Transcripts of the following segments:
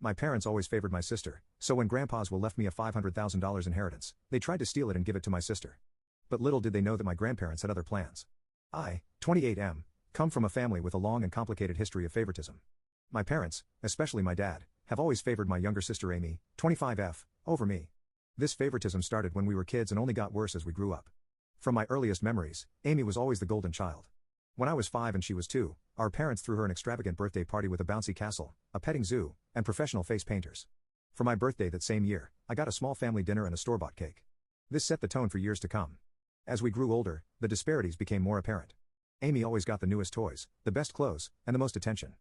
My parents always favored my sister, so when Grandpa's will left me a $500,000 inheritance, they tried to steal it and give it to my sister. But little did they know that my grandparents had other plans. I, 28M, come from a family with a long and complicated history of favoritism. My parents, especially my dad, have always favored my younger sister Amy, 25F, over me. This favoritism started when we were kids and only got worse as we grew up. From my earliest memories, Amy was always the golden child. When I was 5 and she was 2, our parents threw her an extravagant birthday party with a bouncy castle, a petting zoo, and professional face painters. For my birthday that same year, I got a small family dinner and a store-bought cake. This set the tone for years to come. As we grew older, the disparities became more apparent. Amy always got the newest toys, the best clothes, and the most attention.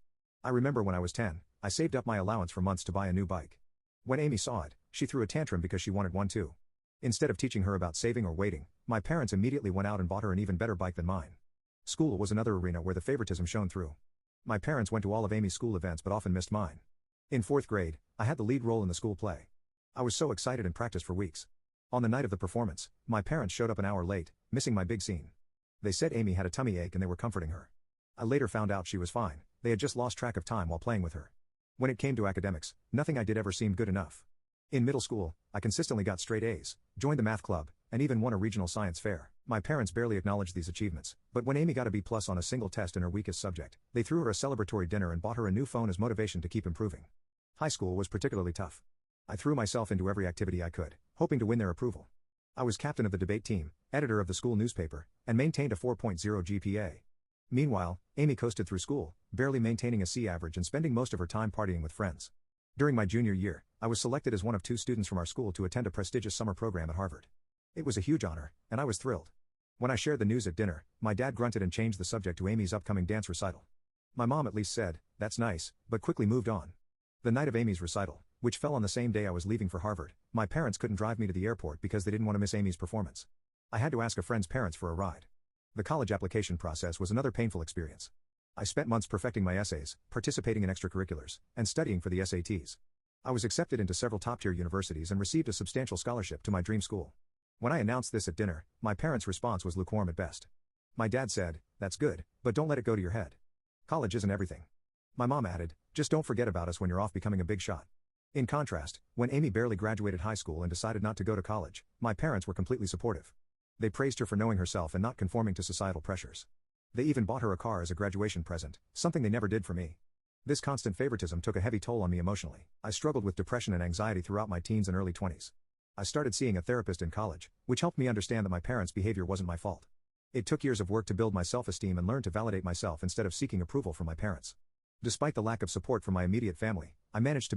I remember when I was 10, I saved up my allowance for months to buy a new bike. When Amy saw it, she threw a tantrum because she wanted one too. Instead of teaching her about saving or waiting, my parents immediately went out and bought her an even better bike than mine. School was another arena where the favoritism shone through. My parents went to all of Amy's school events but often missed mine. In 4th grade, I had the lead role in the school play. I was so excited and practiced for weeks. On the night of the performance, my parents showed up an hour late, missing my big scene. They said Amy had a tummy ache and they were comforting her. I later found out she was fine, they had just lost track of time while playing with her. When it came to academics, nothing I did ever seemed good enough. In middle school, I consistently got straight A's, joined the math club, and even won a regional science fair. My parents barely acknowledged these achievements, but when Amy got a B+ on a single test in her weakest subject, they threw her a celebratory dinner and bought her a new phone as motivation to keep improving. High school was particularly tough. I threw myself into every activity I could, hoping to win their approval. I was captain of the debate team, editor of the school newspaper, and maintained a 4.0 GPA. Meanwhile, Amy coasted through school, barely maintaining a C average and spending most of her time partying with friends. During my junior year, I was selected as one of 2 students from our school to attend a prestigious summer program at Harvard. It was a huge honor, and I was thrilled. When I shared the news at dinner, my dad grunted and changed the subject to Amy's upcoming dance recital. My mom at least said, "That's nice," but quickly moved on. The night of Amy's recital, which fell on the same day I was leaving for Harvard, my parents couldn't drive me to the airport because they didn't want to miss Amy's performance. I had to ask a friend's parents for a ride. The college application process was another painful experience. I spent months perfecting my essays, participating in extracurriculars, and studying for the SATs. I was accepted into several top-tier universities and received a substantial scholarship to my dream school. When I announced this at dinner, my parents' response was lukewarm at best. My dad said, "That's good, but don't let it go to your head. College isn't everything." My mom added, "Just don't forget about us when you're off becoming a big shot." In contrast, when Amy barely graduated high school and decided not to go to college, my parents were completely supportive. They praised her for knowing herself and not conforming to societal pressures. They even bought her a car as a graduation present, something they never did for me. This constant favoritism took a heavy toll on me emotionally. I struggled with depression and anxiety throughout my teens and early 20s. I started seeing a therapist in college, which helped me understand that my parents' behavior wasn't my fault. It took years of work to build my self-esteem and learn to validate myself instead of seeking approval from my parents. Despite the lack of support from my immediate family, I managed to build